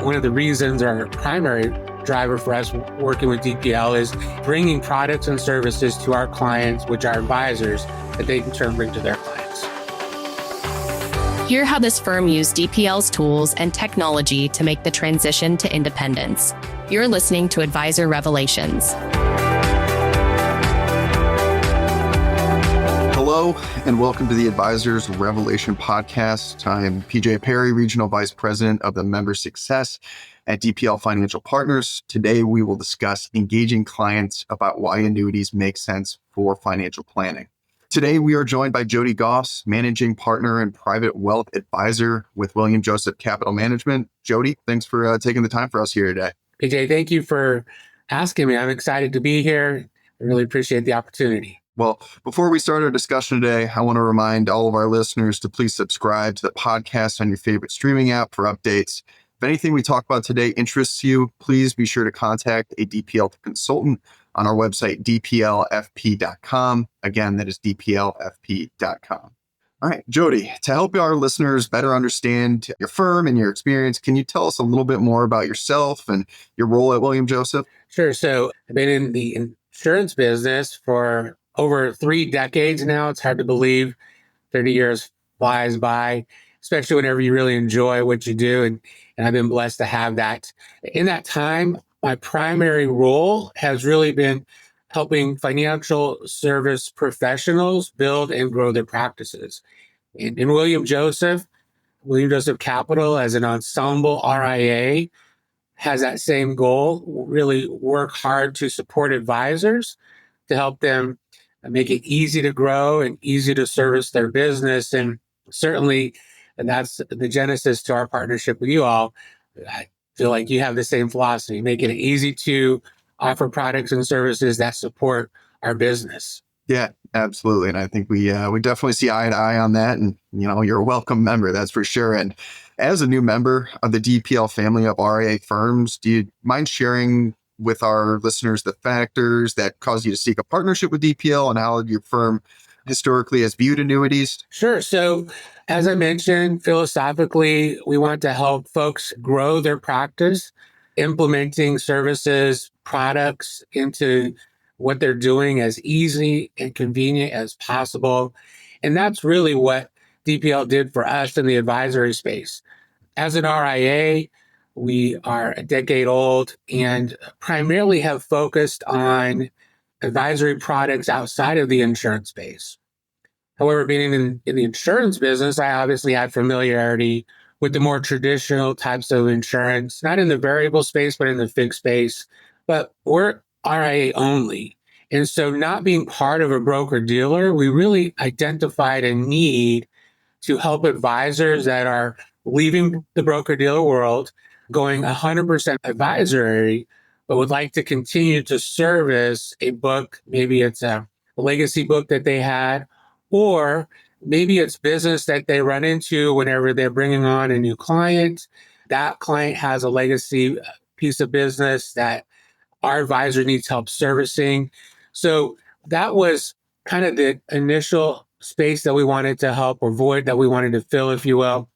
One of the reasons, our primary driver for us working with DPL, is bringing products and services to our clients, which are advisors, that they in turn bring to their clients. Hear how this firm used DPL's tools and technology to make the transition to independence. You're listening to Advisor Revelations. Hello, and welcome to the Advisors Revelation Podcast. I am PJ Perry, Regional Vice President of the Member Success at DPL Financial Partners. Today, we will discuss engaging clients about why annuities make sense for financial planning. Today, we are joined by Jody Goss, Managing Partner and Private Wealth Advisor with William Joseph Capital Management. Jody, thanks for taking the time for us here today. PJ, thank you for asking me. I'm excited to be here. I really appreciate the opportunity. Well, before we start our discussion today, I want to remind all of our listeners to please subscribe to the podcast on your favorite streaming app for updates. If anything we talk about today interests you, please be sure to contact a DPL consultant on our website, dplfp.com. Again, that is dplfp.com. All right, Jody, to help our listeners better understand your firm and your experience, can you tell us a little bit more about yourself and your role at William Joseph? Sure. So I've been in the insurance business for over 3 decades now. It's hard to believe 30 years flies by, especially whenever you really enjoy what you do. And I've been blessed to have that. In that time, my primary role has really been helping financial service professionals build and grow their practices. In William Joseph Capital as an ensemble RIA has that same goal, really work hard to support advisors to help them make it easy to grow and easy to service their business. And certainly, and that's the genesis to our partnership with you all. I feel like you have the same philosophy, making it easy to offer products and services that support our business. Yeah, absolutely. And I think we definitely see eye to eye on that. And, you're a welcome member, that's for sure. And as a new member of the DPL family of RIA firms, do you mind sharing with our listeners the factors that caused you to seek a partnership with DPL and how your firm historically has viewed annuities? Sure. So as I mentioned, philosophically, we want to help folks grow their practice, implementing services, products into what they're doing as easy and convenient as possible. And that's really what DPL did for us in the advisory space. As an RIA, we are a decade old and primarily have focused on advisory products outside of the insurance space. However, being in the insurance business, I obviously had familiarity with the more traditional types of insurance, not in the variable space, but in the fixed space. But we're RIA only. And so not being part of a broker dealer, we really identified a need to help advisors that are leaving the broker dealer world, going 100% advisory, but would like to continue to service a book. Maybe it's a legacy book that they had, or maybe it's business that they run into whenever they're bringing on a new client. That client has a legacy piece of business that our advisor needs help servicing. So that was kind of the initial space that we wanted to help, or void that we wanted to fill, if you will.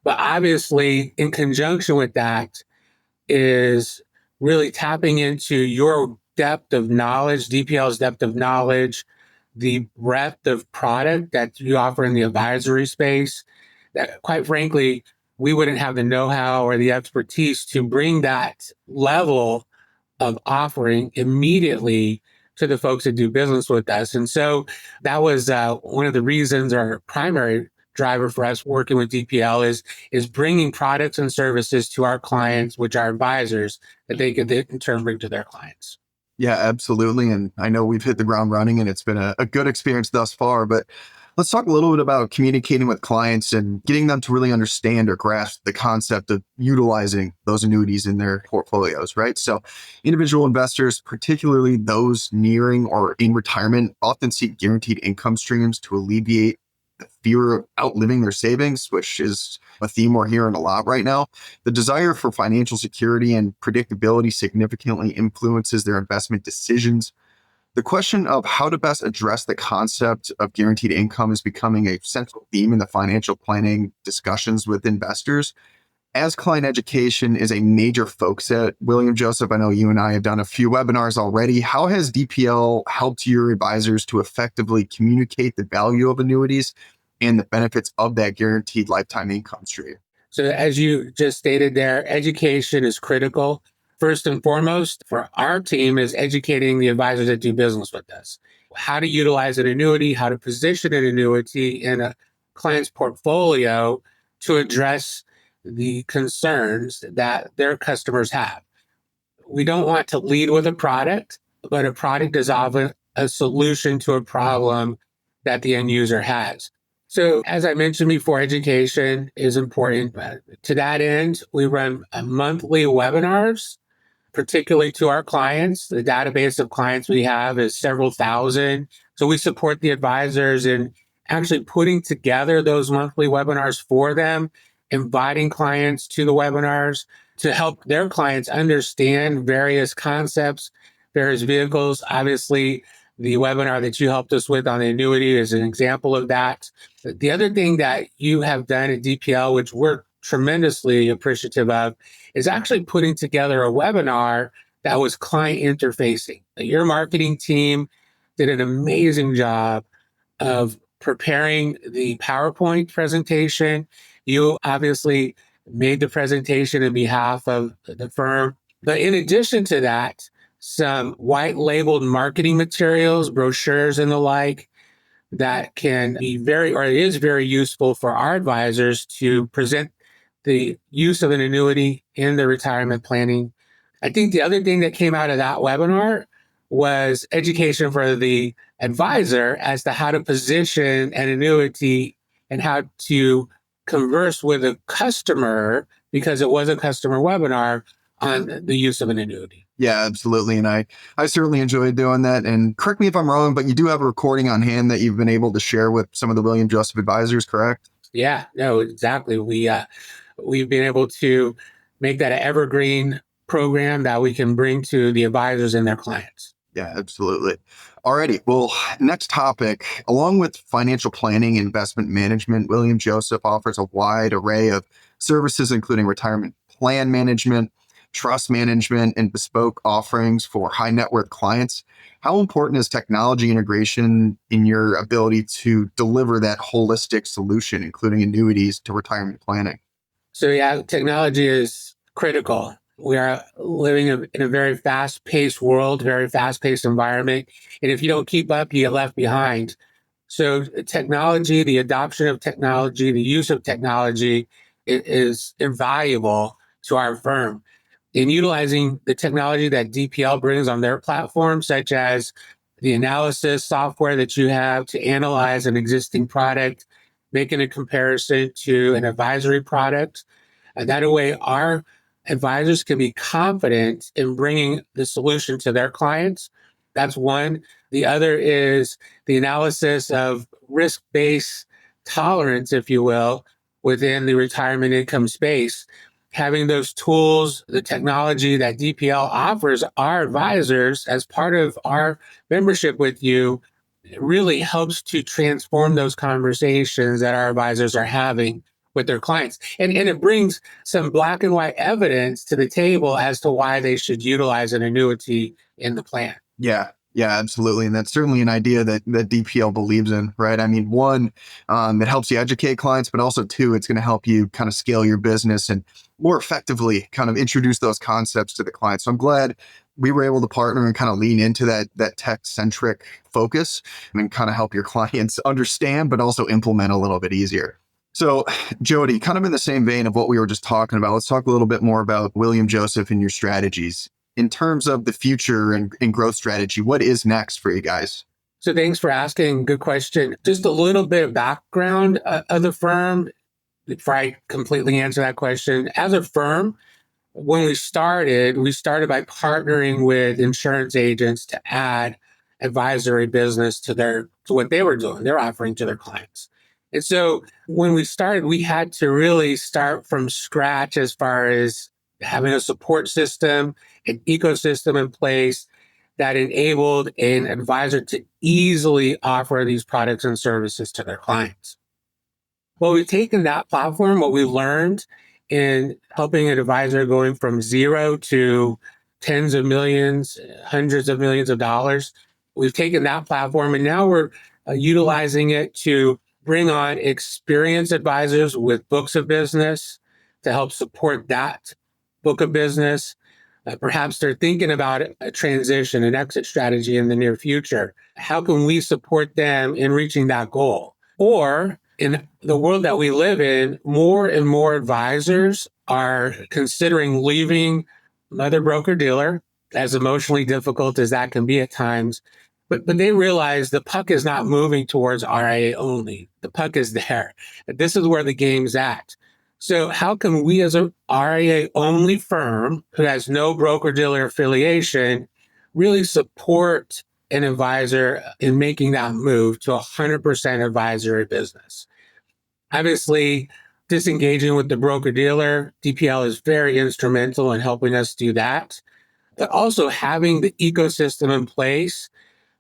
But obviously, in conjunction with that is really tapping into your depth of knowledge, DPL's depth of knowledge, the breadth of product that you offer in the advisory space, that quite frankly, we wouldn't have the know-how or the expertise to bring that level of offering immediately to the folks that do business with us. And so that was one of the reasons, our primary driver for us working with DPL is bringing products and services to our clients, which are advisors, that they could in turn bring to their clients. Yeah, absolutely. And I know we've hit the ground running and it's been a good experience thus far, but let's talk a little bit about communicating with clients and getting them to really understand or grasp the concept of utilizing those annuities in their portfolios, right? So individual investors, particularly those nearing or in retirement, often seek guaranteed income streams to alleviate the fear of outliving their savings, which is a theme we're hearing a lot right now. The desire for financial security and predictability significantly influences their investment decisions. The question of how to best address the concept of guaranteed income is becoming a central theme in the financial planning discussions with investors. As client education is a major focus at William Joseph, I know you and I have done a few webinars already. How has DPL helped your advisors to effectively communicate the value of annuities and the benefits of that guaranteed lifetime income stream? So, as you just stated there, education is critical. First and foremost, for our team, is educating the advisors that do business with us. How to utilize an annuity, how to position an annuity in a client's portfolio to address the concerns that their customers have. We don't want to lead with a product, but a product is often a solution to a problem that the end user has. So, as I mentioned before, education is important. To that end, we run monthly webinars, particularly to our clients. The database of clients we have is several thousand. So, we support the advisors in actually putting together those monthly webinars for them, inviting clients to the webinars to help their clients understand various concepts, various vehicles. Obviously, the webinar that you helped us with on the annuity is an example of that. The other thing that you have done at DPL, which we're tremendously appreciative of, is actually putting together a webinar that was client interfacing. Your marketing team did an amazing job of preparing the PowerPoint presentation. You obviously made the presentation on behalf of the firm. But in addition to that, some white labeled marketing materials, brochures, and the like that can be or is very useful for our advisors to present the use of an annuity in the retirement planning. I think the other thing that came out of that webinar was education for the advisor as to how to position an annuity and how to converse with a customer, because it was a customer webinar on the use of an annuity. Yeah, absolutely. And I certainly enjoyed doing that. And correct me if I'm wrong, but you do have a recording on hand that you've been able to share with some of the William Joseph advisors, correct? Yeah, no, exactly. We've been able to make that an evergreen program that we can bring to the advisors and their clients. Yeah, absolutely. Alrighty. Well, next topic. Along with financial planning and investment management, William Joseph offers a wide array of services, including retirement plan management, trust management, and bespoke offerings for high net worth clients. How important is technology integration in your ability to deliver that holistic solution, including annuities to retirement planning? So yeah, technology is critical. We are living in a very fast-paced world, very fast-paced environment. And if you don't keep up, you get left behind. So technology, the adoption of technology, the use of technology is invaluable to our firm. In utilizing the technology that DPL brings on their platform, such as the analysis software that you have to analyze an existing product, making a comparison to an advisory product. And that way, our advisors can be confident in bringing the solution to their clients. That's one. The other is the analysis of risk-based tolerance, if you will, within the retirement income space. Having those tools, the technology that DPL offers our advisors as part of our membership with you, it really helps to transform those conversations that our advisors are having with their clients. And it brings some black and white evidence to the table as to why they should utilize an annuity in the plan. Yeah. Yeah, absolutely. And that's certainly an idea that DPL believes in, right? I mean, one, it helps you educate clients, but also two, it's going to help you kind of scale your business and more effectively kind of introduce those concepts to the clients. So I'm glad we were able to partner and kind of lean into that tech-centric focus and kind of help your clients understand, but also implement a little bit easier. So, Jody, kind of in the same vein of what we were just talking about, let's talk a little bit more about William Joseph and your strategies. In terms of the future and growth strategy, what is next for you guys? So thanks for asking. Good question. Just a little bit of background of the firm before I completely answer that question. As a firm, when we started by partnering with insurance agents to add advisory business to what they were doing, they're offering to their clients. And so when we started, we had to really start from scratch as far as having a support system, an ecosystem in place that enabled an advisor to easily offer these products and services to their clients. Well, we've taken that platform, what we learned, in helping an advisor going from zero to tens of millions, hundreds of millions of dollars. We've taken that platform and now we're utilizing it to bring on experienced advisors with books of business to help support that book of business. Perhaps they're thinking about a transition, an exit strategy in the near future. How can we support them in reaching that goal? Or in the world that we live in, more and more advisors are considering leaving another broker dealer, as emotionally difficult as that can be at times. But they realize the puck is not moving towards RIA only. The puck is there. This is where the game's at. So how can we as a RIA only firm who has no broker dealer affiliation really support an advisor in making that move to 100% advisory business? Obviously, disengaging with the broker dealer, DPL is very instrumental in helping us do that. But also having the ecosystem in place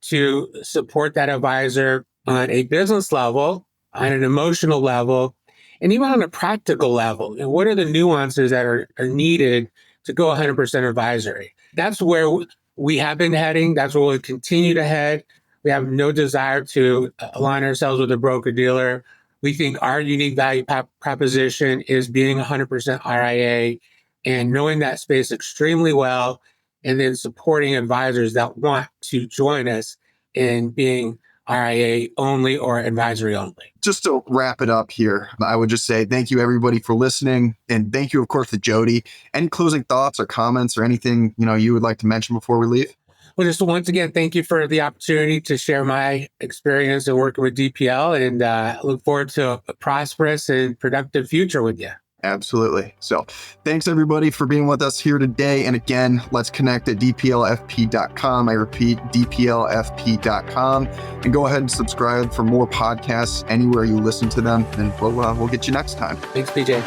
to support that advisor on a business level, on an emotional level, and even on a practical level. And what are the nuances that are needed to go 100% advisory? That's where we have been heading. That's where we'll continue to head. We have no desire to align ourselves with a broker dealer. We think our unique value proposition is being 100% RIA and knowing that space extremely well, and then supporting advisors that want to join us in being RIA only or advisory only. Just to wrap it up here, I would just say thank you everybody for listening. And thank you, of course, to Jody. Any closing thoughts or comments or anything, you would like to mention before we leave? Well, just once again, thank you for the opportunity to share my experience in working with DPL, and look forward to a prosperous and productive future with you. Absolutely. So thanks everybody for being with us here today. And again, let's connect at dplfp.com. I repeat, dplfp.com, and go ahead and subscribe for more podcasts anywhere you listen to them. And we'll get you next time. Thanks, PJ.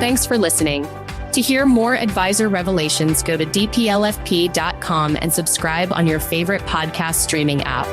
Thanks for listening. To hear more advisor revelations, go to dplfp.com and subscribe on your favorite podcast streaming app.